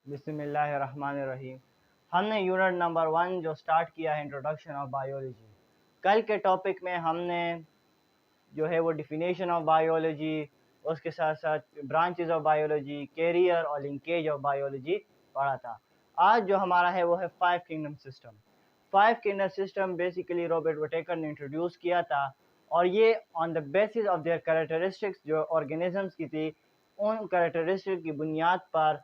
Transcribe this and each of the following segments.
बिस्मिल्लाहिर्रहमानिर्रहीम। हमने unit number 1 जो स्टार्ट किया है इंट्रोडक्शन ऑफ बायोलॉजी। कल के टॉपिक में हमने जो है वो डिफिनेशन ऑफ बायोलॉजी, उसके साथ साथ ब्रांचेस ऑफ बायोलॉजी, कैरियर और लिंकेज ऑफ बायोलॉजी पढ़ा था। आज जो हमारा है वो है 5 kingdom system. 5 kingdom system basically Robert Whittaker ने इंट्रोड्यूस किया था और ये on the basis of their characteristics जो ऑर्गेनिजम्स की थी, उन कैरेक्टरिस्टिक की बुनियाद पर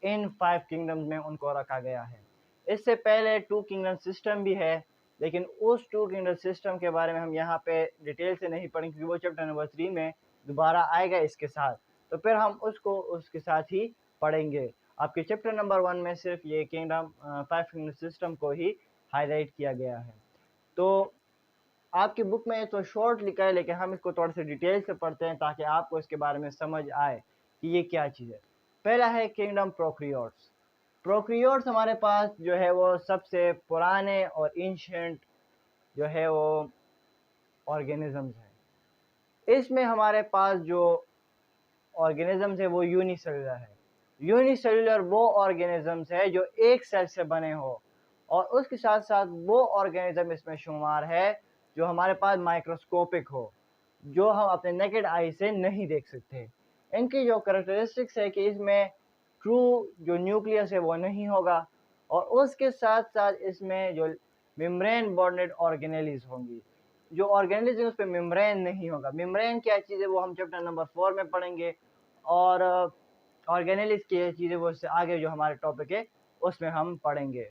इन 5 किंगडम्स में उनको रखा गया है। इससे पहले 2 किंगडम सिस्टम भी है, लेकिन उस 2 किंगडम सिस्टम के बारे में हम यहाँ पे डिटेल से नहीं पढ़ेंगे क्योंकि वो चैप्टर नंबर 3 में दोबारा आएगा इसके साथ, तो फिर हम उसको उसके साथ ही पढ़ेंगे। आपके चैप्टर नंबर 1 में सिर्फ ये किंगडम 5 किंगडम सिस्टम को ही हाईलाइट किया गया है। तो आपकी बुक में तो शॉर्ट लिखा है, लेकिन हम इसको थोड़े से डिटेल से पढ़ते हैं ताकि आपको इसके बारे में समझ आए कि ये क्या चीज़ है। पहला है किंगडम प्रोकैरियोट्स। प्रोकैरियोट्स हमारे पास जो है वो सबसे पुराने और एंशिएंट जो है वो ऑर्गेनिजम्स हैं। इसमें हमारे पास जो ऑर्गेनिजम्स है वो यूनिसेलुलर है। यूनिसेलुलर वो ऑर्गेनिजम्स है जो एक सेल से बने हो, और उसके साथ साथ वो ऑर्गेनिज्म इसमें शुमार है जो हमारे पास माइक्रोस्कोपिक हो, जो हम अपने नेकेड आई से नहीं देख सकते। इनकी जो कैरेक्टरिस्टिक्स है कि इसमें ट्रू जो न्यूक्लियस है वो नहीं होगा, और उसके साथ साथ इसमें जो मेम्ब्रेन बॉन्डेड ऑर्गेनेलिज होंगी। जो ऑर्गेनेलिज उस पर मेम्ब्रेन नहीं होगा। मेम्ब्रेन क्या चीज़ है वो हम चैप्टर नंबर 4 में पढ़ेंगे, और ऑर्गेनेलिज की चीज़ें वो इससे आगे जो हमारे टॉपिक है उसमें हम पढ़ेंगे।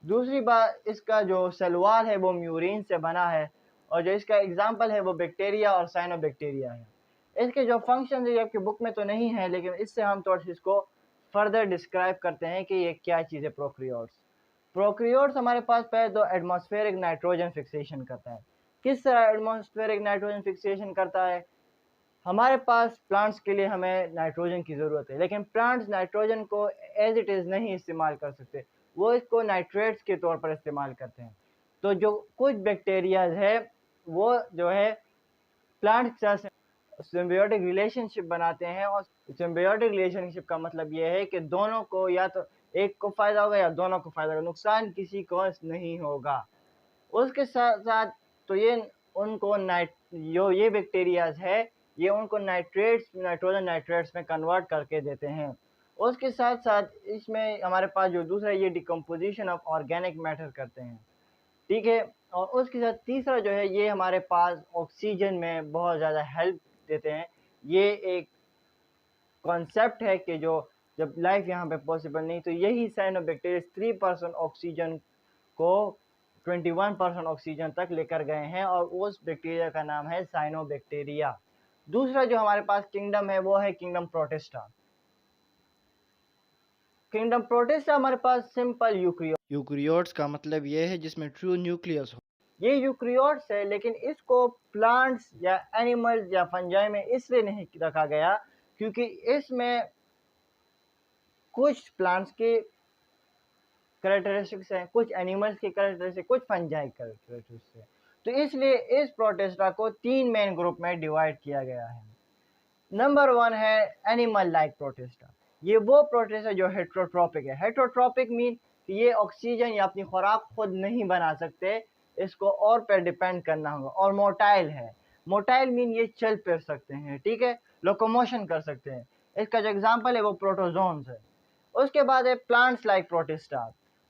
दूसरी बात, इसका जो सेलवाल है वो म्यूरिन से बना है, और जो इसका एग्जाम्पल है वो बैक्टीरिया और साइनोबैक्टीरिया है। इसके जो फंक्शन है आपकी बुक में तो नहीं है, लेकिन इससे हम थोड़ा सा इसको फर्दर डिस्क्राइब करते हैं कि ये क्या चीज़ है। प्रोकैरियोट्स प्रोकैरियोट्स हमारे पास पहले तो एटमॉस्फेरिक नाइट्रोजन फिक्सेशन करता है। किस तरह एटमॉस्फेरिक नाइट्रोजन फिक्सेशन करता है? हमारे पास प्लांट्स के लिए हमें नाइट्रोजन की ज़रूरत है, लेकिन प्लांट्स नाइट्रोजन को एज इट इज़ नहीं इस्तेमाल कर सकते, वो इसको नाइट्रेट्स के तौर पर इस्तेमाल करते हैं। तो जो कुछ बैक्टीरियाज है वो जो है प्लांट के साथ सिम्बियोटिक रिलेशनशिप बनाते हैं, और सिम्बियोटिक रिलेशनशिप का मतलब ये है कि दोनों को, या तो एक को फ़ायदा होगा या दोनों को फ़ायदा होगा, नुकसान किसी को नहीं होगा। उसके साथ साथ तो ये उनको ये बैक्टीरियाज है, ये उनको नाइट्रेट्स नाइट्रोजन नाइट्रेट्स में कन्वर्ट करके देते हैं। उसके साथ साथ इसमें हमारे पास जो दूसरा ये डिकम्पोजिशन ऑफ ऑर्गेनिक मैटर करते हैं, ठीक है। और उसके साथ तीसरा जो है ये हमारे पास ऑक्सीजन में बहुत ज़्यादा हेल्प देते हैं। ये एक कॉन्सेप्ट है कि जो जब लाइफ यहाँ पे पॉसिबल नहीं, तो यही साइनोबैक्टीरिया 3% ऑक्सीजन को 21% ऑक्सीजन तक लेकर गए हैं, और उस बैक्टीरिया का नाम है साइनोबैक्टीरिया। दूसरा जो हमारे पास किंगडम है वो है किंगडम प्रोटिस्टा। किंगडम प्रोटिस्टा हमारे पास सिंपल यूक्रियोट्स का मतलब ये है जिसमें ट्रू न्यूक्लियस हो। ये यूक्रियोट्स है, लेकिन इसको प्लांट्स या एनिमल्स या फंजाई में इसलिए नहीं रखा गया क्योंकि इसमें कुछ प्लांट्स के कैरेक्टरिस्टिक्स हैं, कुछ एनिमल्स के कैरेक्टरिस्टिक्स, कुछ फंजाई कैरेक्टरिस्टिक्स हैं। तो इसलिए इस प्रोटिस्टा को 3 मेन ग्रुप में डिवाइड किया गया है। नंबर 1 है एनिमल लाइक प्रोटिस्टा। ये वो प्रोटिस्टा जो हेट्रोट्रोपिक है। हेट्रोट्रोपिक मीन कि ये ऑक्सीजन या अपनी खुराक खुद नहीं बना सकते, इसको और पर डिपेंड करना होगा, और मोटाइल है। मोटाइल मीन ये चल फिर सकते हैं, ठीक है, लोकोमोशन कर सकते हैं। इसका जो एग्जांपल है वो प्रोटोजोन्स है। उसके बाद है plants like protista.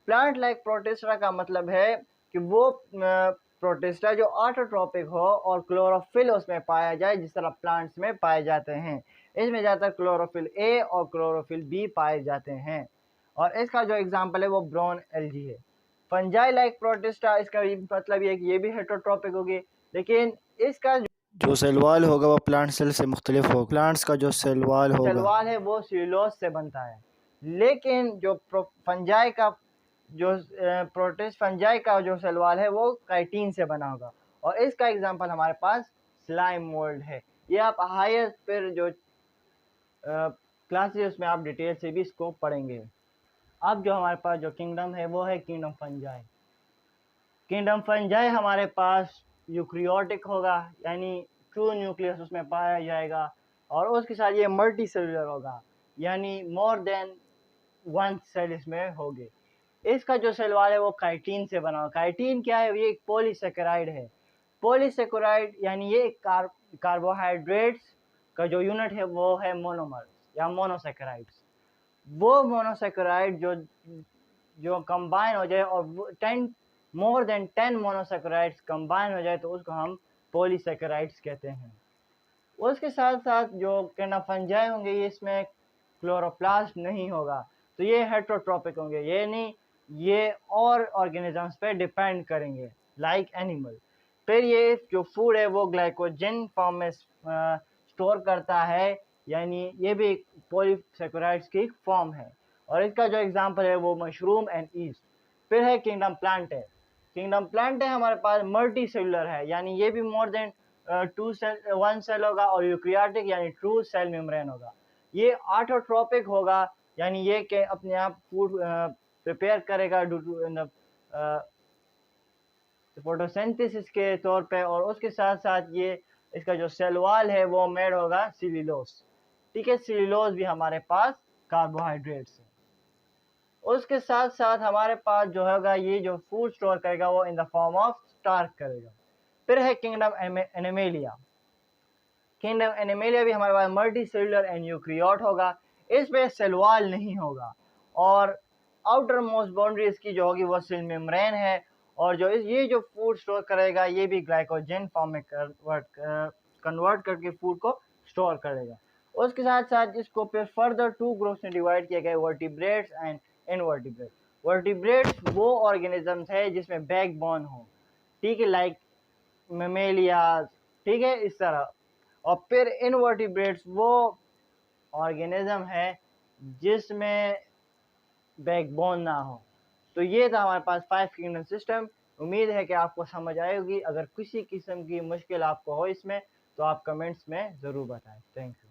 Plant like protista का मतलब है कि वो प्रोटिस्टा जो ऑटोट्रोपिक हो और क्लोरोफिल उसमें पाया जाए जिस तरह प्लांट्स में पाए जाते हैं। इसमें ज़्यादातर क्लोरोफिल ए और क्लोरोफिल बी पाए जाते हैं, और इसका जो एग्जांपल है वो ब्राउन एल्गी है। फंजाई लाइक प्रोटिस्टा, इसका मतलब ये है कि ये भी हेटरोट्रोपिक होगी, लेकिन इसका जो सेलवाल होगा वो प्लांट सेल से मुख्तलिफ होगा। प्लांट्स का जो सेलवाल होगा सेलवाल है वो सेलुलोज से बनता है, लेकिन जो फंजाई का जो प्रोटिस्ट फंजाई का जो सेलवाल है वो काइटिन से बना होगा, और इसका एग्जांपल हमारे पास स्लाइम मोल्ड है। ये आप हायर फिर जो क्लासेस में आप डिटेल से भी इसको पढ़ेंगे। अब जो हमारे पास जो किंगडम है वो है किंगडम फंजाई। किंगडम फंजाई हमारे पास यूक्रियोटिक होगा, यानी ट्रू न्यूक्लियस उसमें पाया जाएगा, और उसके साथ ये मल्टी सेलुलर होगा, यानी मोर देन वन सेल इसमें होंगे। इसका जो सेल वॉल है वो काइटिन से बना हुआ। काइटिन क्या है? ये एक पॉलीसेकेराइड है। पॉलीसेकेराइड यानी ये कार्बोहाइड्रेट्स का जो यूनिट है वो है मोनोमर्स या मोनोसेकेराइड्स। वो मोनोसेकेराइड जो कंबाइन हो जाए और 10 मोर देन 10 मोनोसेकेराइड्स कंबाइन हो जाए तो उसको हम पॉलीसेकेराइड्स कहते हैं। उसके साथ साथ जो किंगडम फंजाई होंगे ये इसमें क्लोरोप्लास्ट नहीं होगा, तो ये हेट्रोट्रॉपिक होंगे, ये नहीं ये और ऑर्गेनिजम्स पे डिपेंड करेंगे लाइक एनिमल। फिर ये जो फूड है वो ग्लाइकोजन फॉर्म में स्टोर करता है, यानी ये भी पॉलीसेकेराइड्स की फॉर्म है। और इसका जो एग्जांपल है वो मशरूम एंड ईस्ट। फिर है किंगडम प्लांट है। किंगडम प्लांट है हमारे पास मल्टी सेलुलर है, यानी ये भी मोर देन 1 सेल होगा, और यूकैरियोटिक यानी ट्रू सेल मेम्ब्रेन होगा। ये ऑटोट्रोपिक होगा, यानी ये के अपने आप फूड प्रिपेयर करेगा ड्यू टू फोटोसिंथेसिस के तौर पे, और उसके साथ साथ ये इसका जो सेल वॉल है वो मेड होगा सेल्यूलोज। ठीक है, सेल्यूलोज भी हमारे पास कार्बोहाइड्रेट्स है। उसके साथ साथ हमारे पास जो होगा ये जो फूड स्टोर करेगा वो in the form of starch करेगा। फिर है किंगडम एनिमेलिया। किंगडम एनिमेलिया भी हमारे पास मल्टी सेलुलर एंड यूकैरियोट होगा। इसमें सेल वॉल नहीं होगा, और आउटर मोस्ट बाउंड्री इसकी जो होगी वो सेल मेम्ब्रेन है, और ये जो फूड स्टोर करेगा ये भी ग्लाइकोजन फॉर्म में कन्वर्ट करके फूड को स्टोर करेगा। उसके साथ साथ इसको फिर फर्दर 2 ग्रुप्स में डिवाइड किया गया, वर्टिब्रेट्स एंड इनवर्टिब्रेट्स। वर्टिब्रेट्स वो ऑर्गेनिजम्स है जिसमें बैकबोन हो, ठीक है, लाइक मेमेलियाज, ठीक है, इस तरह। और फिर इनवर्टिब्रेट्स वो ऑर्गेनिज्म है जिसमें बैकबोन ना हो। तो ये था हमारे पास 5 किंगडम सिस्टम। उम्मीद है कि आपको समझ आएगी। अगर किसी किस्म की मुश्किल आपको हो इसमें तो आप कमेंट्स में ज़रूर बताएं। Thank you.